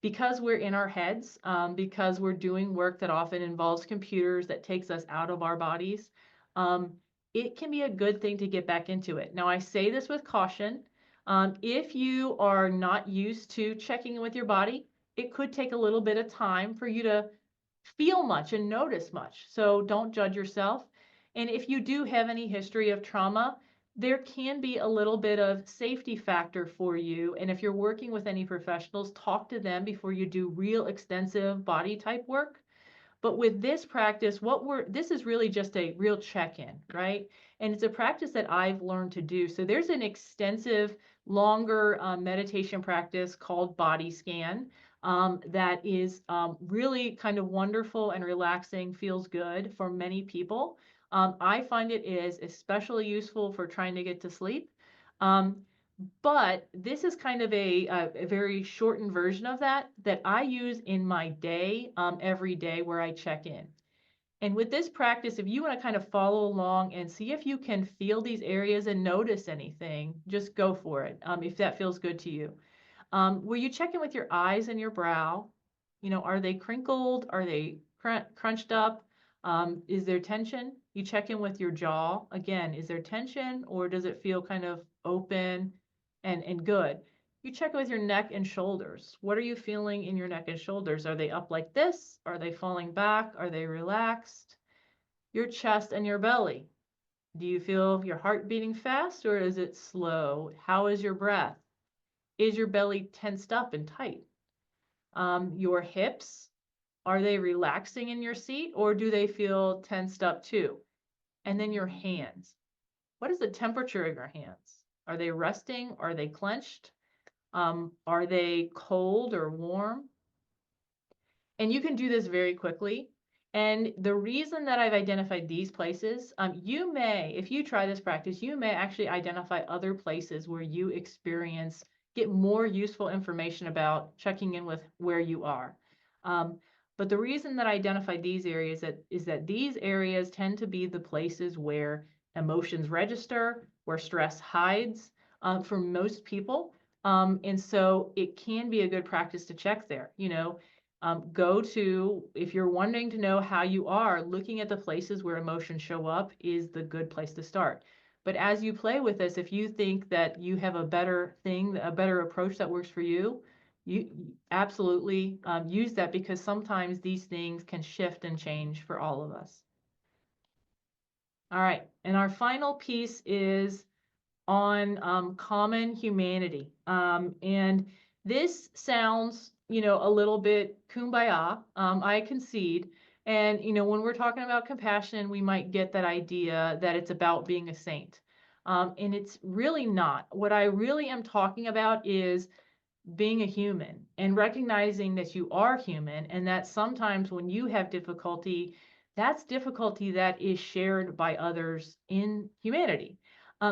[SPEAKER 2] because we're in our heads, because we're doing work that often involves computers that takes us out of our bodies, um, it can be a good thing to get back into it. Now, I say this with caution. If you are not used to checking in with your body, it could take a little bit of time for you to feel much and notice much. So don't judge yourself. And if you do have any history of trauma, there can be a little bit of safety factor for you. And if you're working with any professionals, talk to them before you do real extensive body type work. But with this practice, this is really just a real check-in, right? And it's a practice that I've learned to do. So there's an extensive, longer meditation practice called Body Scan that is really kind of wonderful and relaxing, feels good for many people. I find it is especially useful for trying to get to sleep. Um, but this is kind of a very shortened version of that I use in my day, every day where I check in. And with this practice, if you want to kind of follow along and see if you can feel these areas and notice anything, just go for it, if that feels good to you. Will you check in with your eyes and your brow? You know, are they crinkled? Are they crunched up? Is there tension? You check in with your jaw. Again, is there tension or does it feel kind of open and good? You check with your neck and shoulders. What are you feeling in your neck and shoulders? Are they up like this? Are they falling back? Are they relaxed? Your chest and your belly. Do you feel your heart beating fast or is it slow? How is your breath? Is your belly tensed up and tight? Your hips, are they relaxing in your seat or do they feel tensed up too? And then your hands. What is the temperature of your hands? Are they resting? Are they clenched? Are they cold or warm? And you can do this very quickly. And the reason that I've identified these places, you may, if you try this practice, you may actually identify other places where you experience, get more useful information about checking in with where you are. But the reason that I identified these areas is that these areas tend to be the places where emotions register, where stress hides for most people. And so it can be a good practice to check there. You know, go to, if you're wanting to know how you are, looking at the places where emotions show up is the good place to start. But as you play with this, if you think that you have a better thing, a better approach that works for you, you absolutely use that because sometimes these things can shift and change for all of us. All right, and our final piece is on common humanity. And this sounds, you know, a little bit kumbaya, I concede. And, you know, when we're talking about compassion, we might get that idea that it's about being a saint. And it's really not. What I really am talking about is being a human and recognizing that you are human and that sometimes when you have difficulty, that's difficulty that is shared by others in humanity.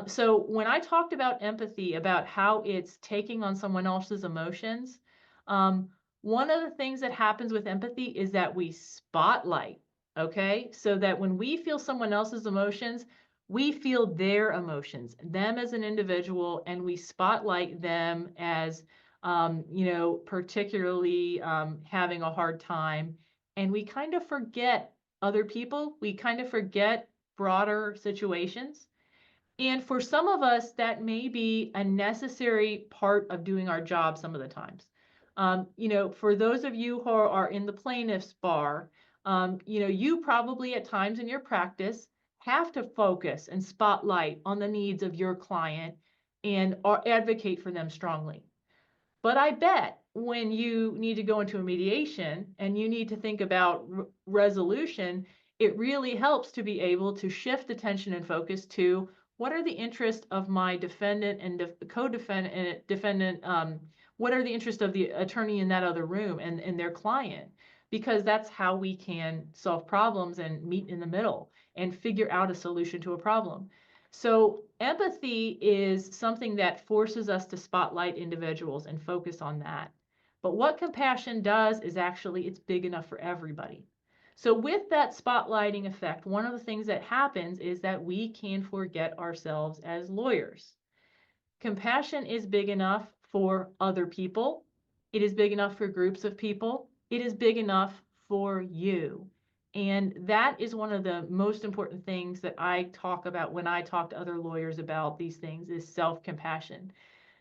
[SPEAKER 2] So when I talked about empathy, about how it's taking on someone else's emotions, um, one of the things that happens with empathy is that we spotlight, okay? So that when we feel someone else's emotions, we feel their emotions, them as an individual, and we spotlight them as you know, particularly having a hard time. And we kind of forget other people. We kind of forget broader situations. And for some of us, that may be a necessary part of doing our job some of the times. You know, for those of you who are in the plaintiff's bar, you know, you probably at times in your practice have to focus and spotlight on the needs of your client and advocate for them strongly. But I bet when you need to go into a mediation and you need to think about resolution, it really helps to be able to shift attention and focus to what are the interests of my defendant and co-defendant, defendant, what are the interests of the attorney in that other room and their client? Because that's how we can solve problems and meet in the middle and figure out a solution to a problem. So empathy is something that forces us to spotlight individuals and focus on that. But what compassion does is actually it's big enough for everybody. So with that spotlighting effect, one of the things that happens is that we can forget ourselves as lawyers. Compassion is big enough for other people. It is big enough for groups of people. It is big enough for you. And that is one of the most important things that I talk about when I talk to other lawyers about these things is self-compassion.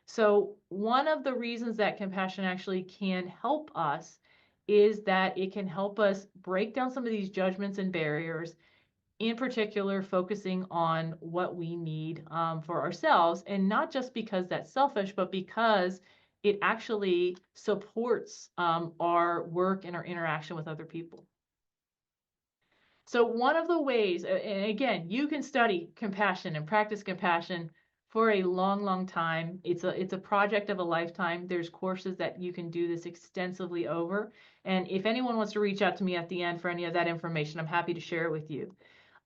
[SPEAKER 2] So one of the reasons that compassion actually can help us is that it can help us break down some of these judgments and barriers, in particular, focusing on what we need for ourselves, and not just because that's selfish, but because it actually supports our work and our interaction with other people. So one of the ways, and again, you can study compassion and practice compassion for a long, long time. It's a project of a lifetime. There's courses that you can do this extensively over. And if anyone wants to reach out to me at the end for any of that information, I'm happy to share it with you.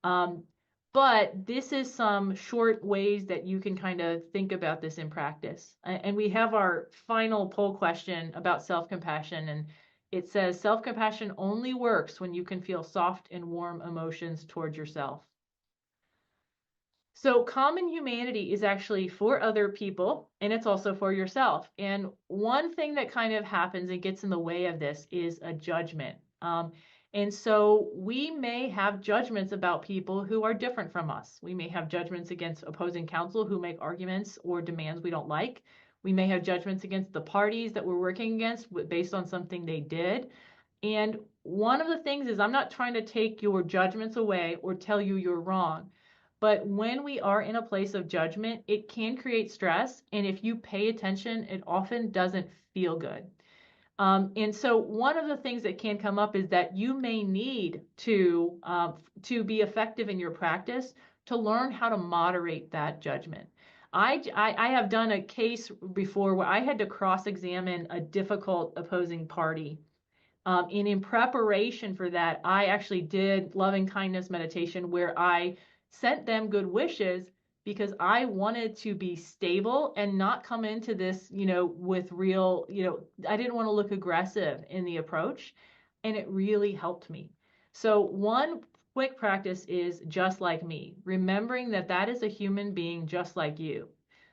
[SPEAKER 2] Um, but this is some short ways that you can kind of think about this in practice. And we have our final poll question about self-compassion, and it says self-compassion only works when you can feel soft and warm emotions towards yourself. So common humanity is actually for other people, and it's also for yourself. And one thing that kind of happens and gets in the way of this is a judgment. And so we may have judgments about people who are different from us. We may have judgments against opposing counsel who make arguments or demands we don't like. We may have judgments against the parties that we're working against based on something they did. And one of the things is I'm not trying to take your judgments away or tell you you're wrong. But when we are in a place of judgment, it can create stress. And if you pay attention, it often doesn't feel good. And so one of the things that can come up is that you may need to be effective in your practice to learn how to moderate that judgment. I have done a case before where I had to cross-examine a difficult opposing party. And in preparation for that, I actually did loving kindness meditation where I sent them good wishes because I wanted to be stable and not come into this, with real, I didn't want to look aggressive in the approach. And it really helped me. So one quick practice is just like me, remembering that that is a human being just like you.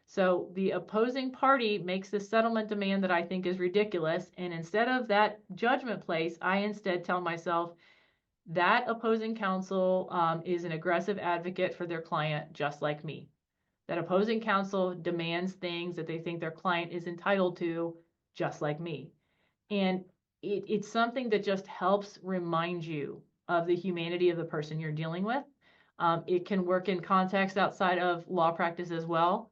[SPEAKER 2] So the opposing party makes this settlement demand that I think is ridiculous. And instead of that judgment place, I instead tell myself that opposing counsel is an aggressive advocate for their client, just like me. That opposing counsel demands things that they think their client is entitled to, just like me. And it's something that just helps remind you of the humanity of the person you're dealing with. It can work in context outside of law practice as well.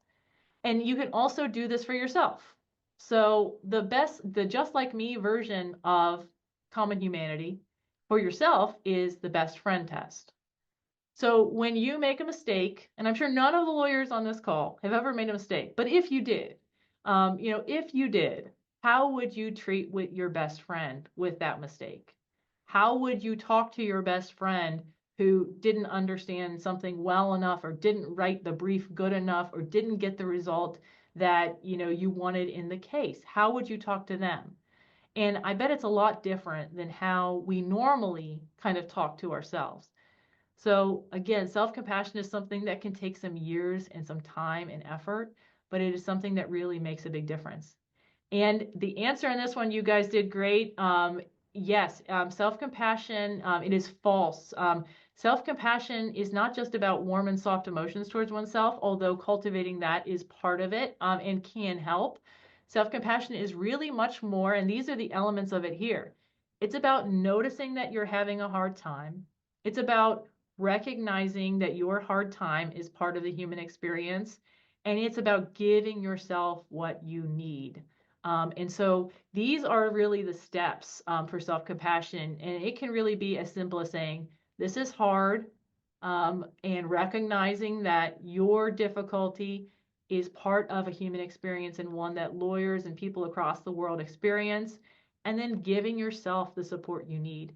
[SPEAKER 2] And you can also do this for yourself. So the just like me version of common humanity for yourself is the best friend test. So when you make a mistake, and I'm sure none of the lawyers on this call have ever made a mistake, but if you did, if you did, how would you treat with your best friend with that mistake? How would you talk to your best friend who didn't understand something well enough or didn't write the brief good enough or didn't get the result that, you wanted in the case? How would you talk to them? And I bet it's a lot different than how we normally kind of talk to ourselves. So again, self-compassion is something that can take some years and some time and effort, but it is something that really makes a big difference. And the answer on this one, you guys did great. Yes, self-compassion, it is false. Self-compassion is not just about warm and soft emotions towards oneself, although cultivating that is part of it and can help. Self-compassion is really much more, and these are the elements of it here. It's about noticing that you're having a hard time. It's about recognizing that your hard time is part of the human experience. And it's about giving yourself what you need. And so these are really the steps for self-compassion. And it can really be as simple as saying, this is hard, and recognizing that your difficulty is part of a human experience and one that lawyers and people across the world experience, and then giving yourself the support you need.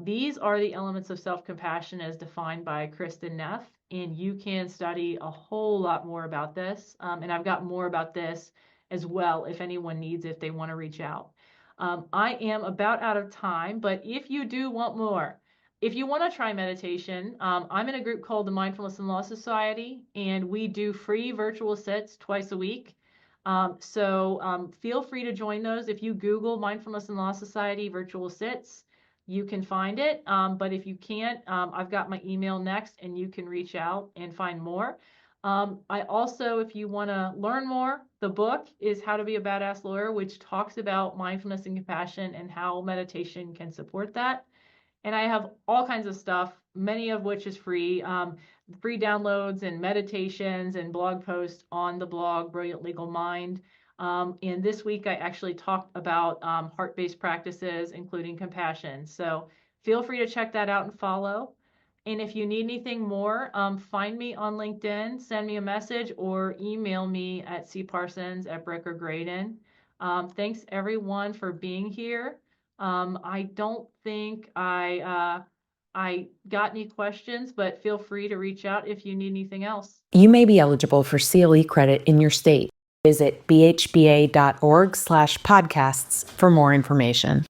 [SPEAKER 2] These are the elements of self-compassion as defined by Kristen Neff, and you can study a whole lot more about this. And I've got more about this as well if anyone needs, if they want to reach out. I am about out of time, but if you do want more, if you want to try meditation, I'm in a group called the Mindfulness and Law Society, and we do free virtual sits twice a week. Feel free to join those. If you Google Mindfulness and Law Society virtual sits, you can find it. But if you can't, I've got my email next and you can reach out and find more. I also, if you want to learn more, the book is How to Be a Badass Lawyer, which talks about mindfulness and compassion and how meditation can support that. And I have all kinds of stuff, many of which is free, free downloads and meditations and blog posts on the blog Brilliant Legal Mind. And this week I actually talked about heart-based practices, including compassion. So feel free to check that out and follow. And if you need anything more, find me on LinkedIn, send me a message, or email me at cparsons@Bricker-Graydon. Thanks everyone for being here. I don't think I got any questions, but feel free to reach out if you need anything else.
[SPEAKER 3] You may be eligible for CLE credit in your state. Visit bhba.org/podcasts for more information.